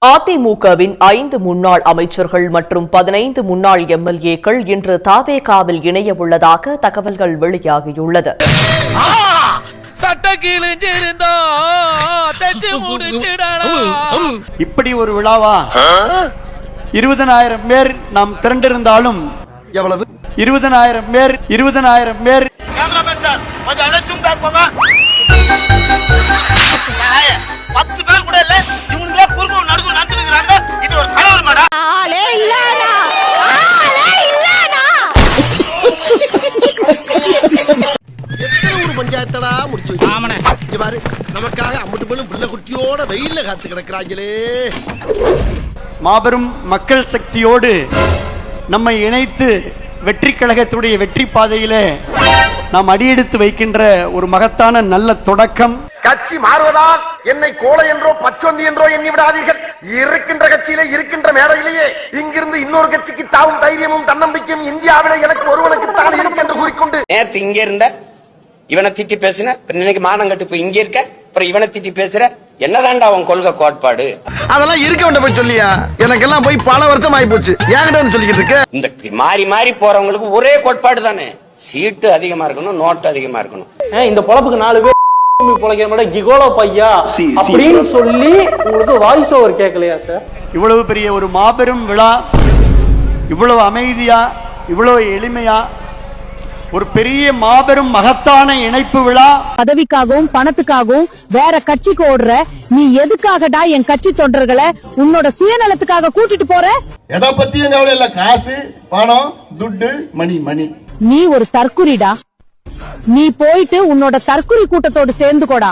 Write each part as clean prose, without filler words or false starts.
அதிமுகவின் 5 முன்னாள் அமைச்சர்கள் மற்றும் 15 முன்னாள் எம்எல்ஏக்கள் இன்று தாவேகாவில் இணைய உள்ளதாக தகவல்கள் வெளியாகியுள்ளது. இப்படி ஒரு விழாவா? 20,000 பேர் நாம் திரண்டிருந்தாலும் எவ்வளவு? 20,000 பேர் பஞ்சாயத்தடா முடிச்சு பாரு, நமக்காக அம்பட்டு பெண்ணும் பிள்ளை குட்டியோட வெயில்ல காத்து கிடக்குறாங்களே. மாபெரும் மக்கள் சக்தியோடு நம்மை இணைத்து வெற்றி கழகத்துடைய வெற்றி பாதையிலே நாம் அடியெடுத்து வைக்கின்ற ஒரு மகத்தான நல்ல தொடக்கம். கட்சி மாறுவதால் என்னை கோலை என்றோ பச்சொந்தி என்றோ எண்ணி விடாதீர்கள். இருக்கின்ற கட்சியிலே இருக்கின்ற மேடையிலேயே இங்கிருந்து இன்னொரு கட்சிக்கு தாவும் தைரியமும் தன்னம்பிக்கையும் இந்தியாவிலே எனக்கு ஒருவனுக்கு தான் இருக்கு என்று கூறிக்கொண்டு நேத்து இங்க இருந்த இவனை திட்டி பேசுன, இன்னைக்கு மானம் கட்டு போய் இங்க இருக்க, அப்புறம் இவனை திட்டி பேசுற. என்னதான்டா அவன் கொள்கை கோட்பாடு? அதெல்லாம் இருக்க வேண்டாம் போய் சொல்லியா? எனக்கெல்லாம் போய் பல வருஷம் ஆகி போச்சு. ஏன்கிட்ட வந்து சொல்லிக்கிட்டு இருக்க? இந்த மாறி மாறி போறவங்களுக்கு ஒரே கோட்பாடு தானே. சீட்டு அதிகமா இருக்கணும், நோட்டு அதிகமா இருக்கணும். இந்த பொழப்புக்கு 4 பேர் பொழைக்கிற கிகோலோ பையா அப்படின்னு சொல்லி உங்களுக்கு வாய்ஸ் ஓவர் கேட்கலையா சார்? இவ்வளவு பெரிய ஒரு மாபெரும் விழா, இவ்வளவு அமைதியா, இவ்வளவு எளிமையா, ஒரு பெரிய மாபெரும் மகத்தான இணைப்பு விழா. பதவிக்காகவும் பணத்துக்காகவும் வேற கட்சிக்கு ஓடுற நீ எதுக்காகடா என் கட்சி தொண்டர்களை உன்னோட சுயநலத்துக்காக கூட்டிட்டு போற? எதை பத்தியும் கவலை இல்ல. காசு, பணம், துட்டு, மணி. நீ ஒரு தற்குறிடா. நீ போயிட்டு உன்னோட தற்குறி கூட்டத்தோடு சேர்ந்துக்கோடா.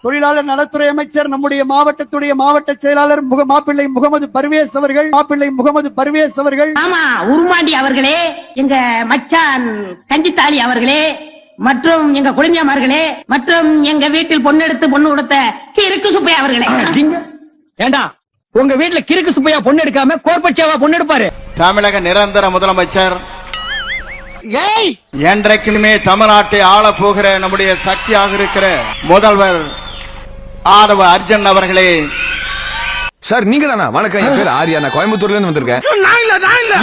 தொழிலாளர் நலத்துறை அமைச்சர் நம்முடைய மாவட்டத்துடைய மாவட்ட செயலாளர் மாப்பிள்ளை முகமது பர்வேஸ் அவர்கள். ஆமா, உருமாண்டி அவர்களே, எங்க மச்சான் கஞ்சித்தாளி அவர்களே, மற்றும் எங்க குழந்தைமார்களே, மற்றும் எங்க வீட்டில் பொண்ணு கொடுத்த கிறுக்கு சுப்பையா அவர்களே. ஏண்டா உங்க வீட்டுல கிறுக்கு சுப்பையா பொண்ணு எடுக்காம கோர்பட்சாவா பொண்ணு எடுப்பாரு? தமிழக நிரந்தர முதலமைச்சர், என்றைக்குமே தமிழ்நாட்டை ஆள போகிற நம்முடைய சக்தியாக இருக்கிற முதல்வர் ஆதவ அர்ஜுன் அவர்களே. சார் நீங்க தானா? வணக்கம், என் பேர் ஆரியா, நான் கோயம்புத்தூர்ல இருந்து வந்திருக்கேன்.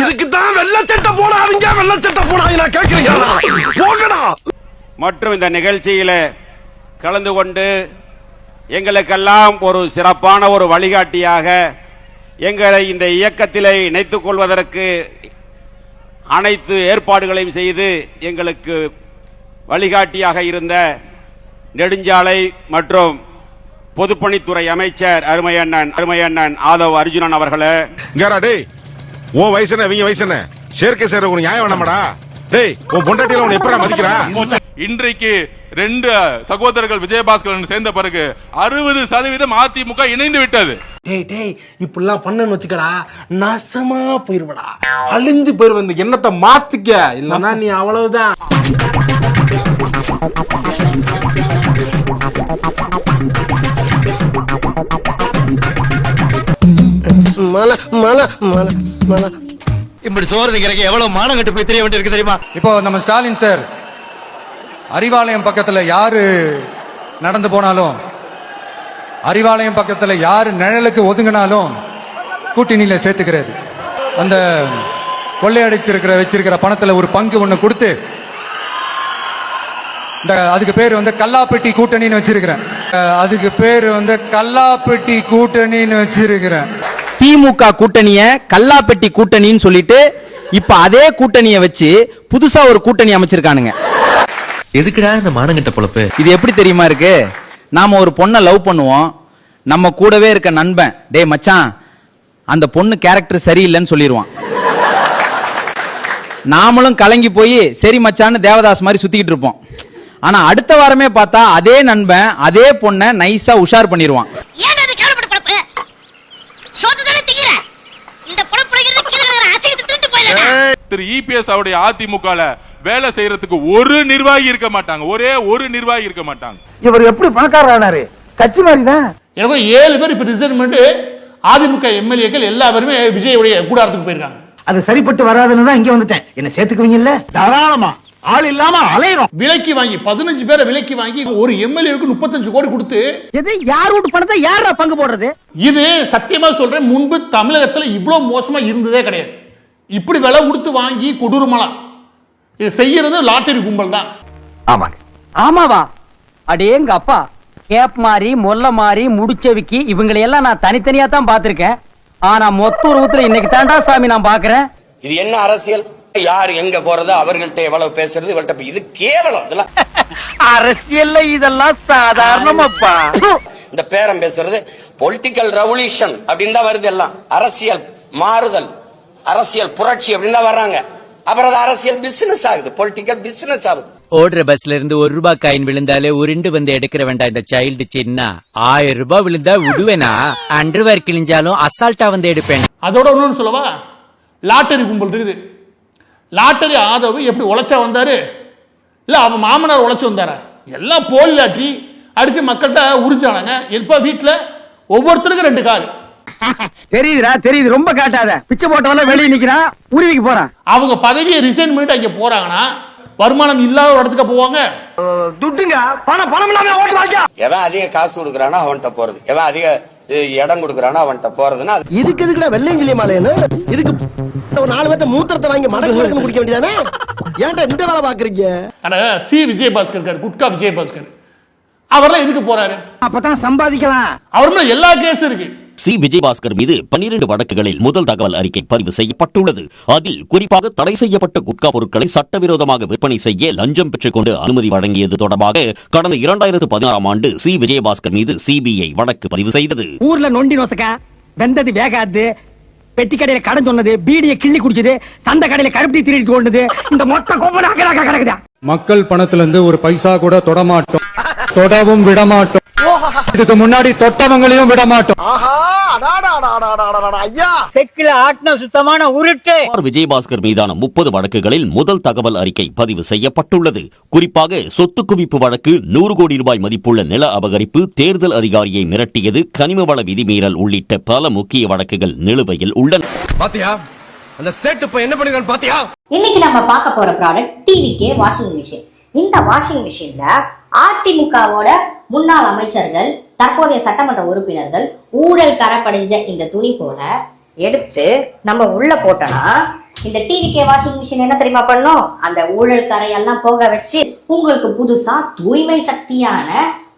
இதுக்கு தான் வெள்ளச்சட்டை போடாதீங்க, வெள்ளச்சட்டை போடாதீங்க கேக்குறீங்க. மற்றும் இந்த நிகழ்ச்சியில கலந்து கொண்டு எங்களுக்கெல்லாம் ஒரு சிறப்பான ஒரு வழிகாட்டியாக எங்களை இந்த இயக்கத்திலே இணைத்துக் கொள்வதற்கு அனைத்து ஏற்பாடுகளையும் செய்து எங்களுக்கு வழிகாட்டியாக இருந்த நெடுஞ்சாலை மற்றும் பொதுப்பணித்துறை அமைச்சர் அருமையண்ணன் ஆதவ் அர்ஜுனன் அவர்களே. உன் வயசு என்ன, இவங்க வயசு என்ன? சேர்க்கை சேர ஒரு நியாயம் வேணாமடா? டேய், உன் பொண்டாட்டியில உன்னை எப்படா மதிக்கிறா? இன்றைக்கு 2 சகோதரர்கள் விஜயபாஸ்கரன் சேர்ந்த பிறகு 60% அதிமுக இணைந்து விட்டது. டேய் இப்படிலாம் பண்ணன்னு வச்சுக்கடா, நாசமா போயிருவடா, அழிஞ்சு போயிருவ. இந்த எண்ணத்தை மாத்திக்க, இல்லன்னா நீ அவ்வளவுதான். இப்படி சோறு திங்கிறக்கு எவ்வளவு மானம் கட்டு போய் தெரிய வேண்டியிருக்கு தெரியுமா? இப்போ நம்ம ஸ்டாலின் சார் அறிவாலயம் பக்கத்துல யாரு நடந்து போனாலும், அறிவாலயம் பக்கத்துல யாரு நிழலுக்கு ஒதுங்கினாலும் கூட்டணியில சேர்த்துக்கிறாரு. அந்த வச்சிருக்கிற பணத்துல ஒரு பங்கு ஒண்ணு கொடுத்து அதுக்கு பேர் கல்லாப்பெட்டி கூட்டணின்னு வச்சிருக்கிறேன். திமுக கூட்டணிய கல்லாப்பெட்டி கூட்டணின்னு சொல்லிட்டு இப்ப அதே கூட்டணியை வச்சு புதுசா ஒரு கூட்டணி அமைச்சிருக்கானுங்க. எதுக்குடா இந்த மானங்கட்ட பொழப்பு? இது எப்படி தெரியுமா இருக்கு? நாம ஒரு பொண்ணை லவ் பண்ணுவோம், நம்ம கூடவே இருக்க நண்பன் டேய் மச்சான் அந்த பொண்ணு கேரக்டர் சரியில்லைன்னு சொல்லிடுவான். நாமளும் கலங்கி போய் சரி மச்சான்னு தேவதாஸ் மாதிரி சுத்திக்கிட்டு இருப்போம். ஆனா அடுத்த வாரமே பார்த்தா அதே நண்பன் அதே பொண்ணை நைஸா உஷார் பண்ணிடுவான். திரு இபிஎஸ் அவருடைய அதிமுக வேலை செய்யறதுக்கு ஒரு நிர்வாகி இருக்க மாட்டாங்க, ஒரே ஒரு நிர்வாகி இருக்க மாட்டாங்க. இவர் எப்படி பணக்காரர் ஆனாரு? கட்சி மாதிரி தான். எனக்கு 7 பேர் இப்ப ரிசைன்மெண்ட் அதிமுக எம்எல்ஏக்கள் எல்லாருமே விஜயுடைய கூடாரத்துக்கு போயிருக்காங்க. அது சரிப்பட்டு வராதுன்னு தான் இங்க வந்துட்டேன். என்ன சேர்த்துக்குவீங்கல்ல? தாராளமா. ஆள் இல்லாம அலையறோம். விலைக்கு வாங்கி 15 பேரை விலைக்கு வாங்கி ஒரு எம்எல்ஏவுக்கு 35 கோடி கொடுத்து யார் வீட்டு பணத்தை யாரா பங்கு போடுறது? இது சத்தியமா சொல்றேன், முன்பு தமிழகத்துல இவ்வளவு மோசமா இருந்ததே கிடையாது. இப்படி விலை கொடுத்து வாங்கி கொடூரமலாம் இது செய்யறது லாட்டரி கும்பல் தான். ஆமாங்க. ஆமாவா? அடேங்க அப்பா, கேப் மாதிரி மொல்ல மாதிரி முடிச்சவிக்கி இவங்களையெல்லாம் நான் தனித்தனியா தான் பார்த்திருக்கேன். ஆனா மொத்த உருவத்துல இன்னைக்கு தாண்டா சாமி நான் பாக்குறேன். இது என்ன அரசியல்? யார் எங்க போறது, அவர்கள்ட்ட எவ்வளவு பேசுறது, இவள்கிட்ட இது கேவலம். இதெல்லாம் அரசியல்ல இதெல்லாம் சாதாரணமாப்பா. இந்த பேரம் பேசுறது பொலிட்டிக்கல் ரெவல்யூஷன் அப்படின்னு தான் வருது. எல்லாம் அரசியல் மாறுதல், அரசியல் புரட்சி அப்படின்னு தான் வர்றாங்க. அப்புறம் அது அரசியல் பிசினஸ் ஆகுது, பொலிட்டிக்கல் பிசினஸ் ஆகுது. ஓடுற பஸ்ல இருந்து ₹1 காயின் விழுந்தாலே உருண்டு வந்து எடுக்கிற வேண்டாம் இந்த சைல்டு சின்ன. ₹1000 விழுந்தா விடுவேனா? அண்டர்வேர் கிழிஞ்சாலும் அசால்ட்டா வந்து எடுப்பேன். அதோட ஒண்ணு சொல்லவா, லாட்டரி கும்பல் இருக்குது. லாட்டரி ஆதவு எப்படி உழைச்சா வந்தாரு? இல்ல அவன் மாமனார் உழைச்சு வந்தாரா? எல்லாம் போலி லாட்டரி அடிச்சு மக்கள்கிட்ட உறிஞ்சானாங்க. இப்ப வீட்டுல ஒவ்வொருத்தருக்கும் 2 கார். தெரியுதுடா, தெரியுது. ரொம்ப காட்டாத. பிச்சை போட்டவன வெளியே நிக்கிறான், உருவிக்கு போறான். அவங்க பதவியை ரிசைன் பண்ணிட்டு அங்க போறாங்கன்னா வருமானம் இல்லாத ஒரு இடத்துக்கு போவாங்க. துட்டுங்க பணம் இல்லாம ஓட்டுவாங்க. எவன் அதிக காசு கொடுக்கறானோ அவன்கிட்ட போறது, எவன் அதிக இடம் கொடுக்கறானோ அவன்கிட்ட போறதுன்னா இதுக்கு எதுக்குடா வெள்ளையங்கிலி மாலையன்னு? இதுக்கு ஒரு 4 பேர்த்த மூத்திரத்தை வாங்கி மடக்கு குடிக்க வேண்டியதானே? ஏன்டா இந்த வேலை பாக்குறீங்க? அட சி விஜயபாஸ்கர் இருக்காரு, குட்கா விஜயபாஸ்கர், அவர்லாம் எதுக்கு போறாரு? அப்பதான் சம்பாதிக்கலாம். அவர் மேல எல்லா கேஸ் இருக்கு. சி விஜயபாஸ்கர் மீது 12 வழக்குகளில் முதல் தகவல் அறிக்கை பதிவு செய்யப்பட்டுள்ளது. அதில் குறிப்பாக தடை செய்யப்பட்ட குட்கா பொருட்களை சட்டவிரோதமாக விற்பனை செய்ய லஞ்சம் பெற்றுக் கொண்டு அனுமதி வழங்கியது தொடர்பாக கடந்த 2016ஆம் ஆண்டு சி விஜயபாஸ்கர் மீது சிபிஐ வழக்கு பதிவு செய்தது. ஊர்ல நொண்டி நோசக்கா வெந்தது வேகாது, பெட்டி கடையில கடன் சொன்னது, பீடியை கிள்ளி குடிச்சது, சந்த கடையில கருப்பி திருடிட்டு கொண்டது, இந்த மொத்த கோபனாக கிடக்குதா. மக்கள் பணத்துல இருந்து ஒரு பைசா கூட தொடமாட்டோம், தொடவும் விடமாட்டோம். இதுக்கு முன்னாடி தொட்டவங்களையும் விடமாட்டோம். செக்கில ஆட்டின சுத்தமான உருட்டு. விஜயபாஸ்கர் மீதான 30 வழக்குகளில் முதல் தகவல் அறிக்கை பதிவு செய்யப்பட்டுள்ளது. குறிப்பாக சொத்து குவிப்பு வழக்கு, 100 கோடி ரூபாய் மதிப்புள்ள நில அபகரிப்பு, தேர்தல் அதிகாரியை மிரட்டியது, கனிமவள விதிமீறல் உள்ளிட்ட பல முக்கிய வழக்குகள் நிலுவையில் உள்ளன. பாத்தியா அந்த செட் இப்ப என்ன பண்ணுங்க பாத்தியா? இன்னைக்கு நம்ம பார்க்க போற ப்ராடக்ட் டிவிகே வாஷிங் மிஷின். இந்த வாஷிங் மிஷின்ல அதிமுகவோட முன்னாள் அமைச்சர்கள், தற்போதைய சட்டமன்ற உறுப்பினர்கள் ஊழல் கரப்படைஞ்ச இந்த துணி போல எடுத்து நம்ம உள்ள போட்டோம்னா இந்த டிவிகே வாஷிங் மிஷின் என்ன தெரியுமா பண்ணும்? அந்த ஊழல் கரையெல்லாம் போக வச்சு உங்களுக்கு புதுசா தூய்மை சக்தியான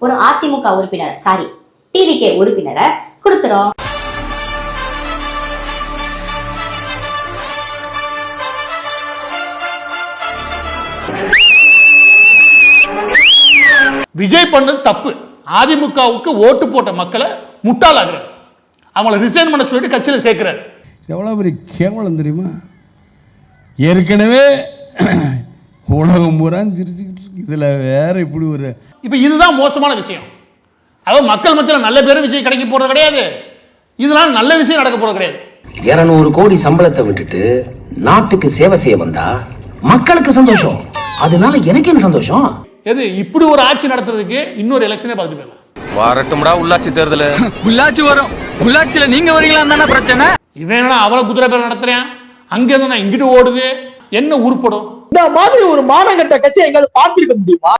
ஒரு அதிமுக உறுப்பினர், சாரி டிவிகே உறுப்பினரை கொடுத்துரும். விஜய் பண்ணது தப்பு. அதிமுகவுக்கு ஓட்டு போட்ட மக்களை முட்டாளாகிறார், அவங்களை ரிசைன் பண்ண சொல்லிட்டு கட்சியில் சேர்க்கிறார். எவ்வளவு பெரிய கேவலம் தெரியுமா? ஏற்கனவே உலகம் பூரா சிரிச்சுக்கிட்டு இருக்கு, இதுல வேற இப்படி ஒரு இப்ப இதுதான் மோசமான விஷயம். அதாவது மக்கள் மத்தியில் நல்ல பேரும் விஜய் கிடைக்க போறது கிடையாது, இதனால நல்ல விஷயம் நடக்க போறது கிடையாது. 200 கோடி சம்பளத்தை விட்டுட்டு நாட்டுக்கு சேவை செய்ய வந்தா மக்களுக்கு சந்தோஷம், அதனால எனக்கு என்ன சந்தோஷம்? எது இப்படி ஒரு ஆட்சி நடத்துறதுக்கு இன்னொரு எலெக்ஷனே பார்த்து போயிடலாம். வரட்டும்டா உள்ளாட்சி தேர்தல். உள்ளாட்சி வரும், உள்ளாட்சியில நீங்க வரீங்களா தானே பிரச்சனை. இவன் என்ன அவ்வளவு குதிரை பேர் நடத்துறேன், அங்க இருந்து நான் இங்கிட்டு ஓடுது, என்ன உருப்படும்? இந்த மாதிரி ஒரு மானகட்ட கட்சி எங்காவது பார்த்திருக்க முடியுமா?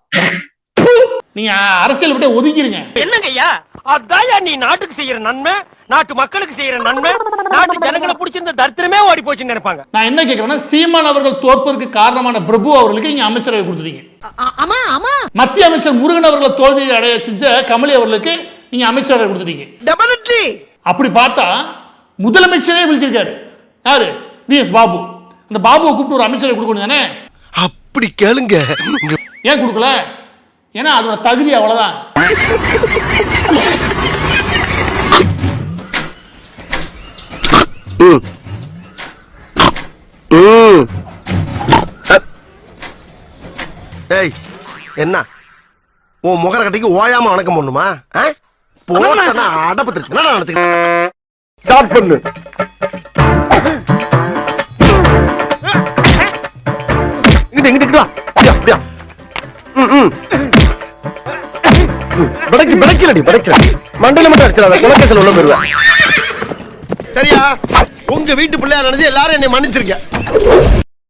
நீங்க அரசியல் விட்டு ஒதுக்கிருங்க. என்னங்க ஐயா, அதான் நீ நாட்டுக்கு செய்யற நன்மை, நாட்டு மக்களுக்கு செய்யற நன்மை, நாட்டு ஜனங்களை பிடிச்சிருந்த தரித்திரமே ஓடி போச்சுன்னு நினைப்பாங்க. நான் என்ன கேட்கிறேன்னா, சீமான் அவர்கள் தோற்பதற்கு காரணமான பிரபு அவர்களுக்கு நீங்க அமைச்சரவை கொடுத்துட்டீங்க. மத்திய அமைச்சர் முருகன் அவர்களை தோல்வி அடைய செஞ்ச கமலி அவர்களுக்கு நீங்க அமைச்சரவை கொடுத்துட்டீங்க. அப்படி பார்த்தா முதலமைச்சரே விழிச்சிருக்காரு யாரு? VS பாபு. அந்த பாபுவை கூப்பிட்டு ஒரு அமைச்சரை கொடுக்கணும் தானே? அப்படி கேளுங்க. ஏன் கொடுக்கல? ஏன்னா அதோட தகுதி அவ்வளவுதான். டேய் என்ன உன் முகர கட்டிக்கு ஓயாம வணக்கம் பண்ணுமா? போனா அடப்பட்டு என்ன நடந்துக்கிட்டு ஸ்டார்ட் பண்ணு. இங்கிட்டு வா. அப்படியா மண்டல மட்டும் அடிச்சிடாத, குலக்கத்தில் உள்ள போயிருவேன். சரியா? உங்க வீட்டு பிள்ளையா நினைச்சு எல்லாரும் என்னை மன்னிச்சிருக்க.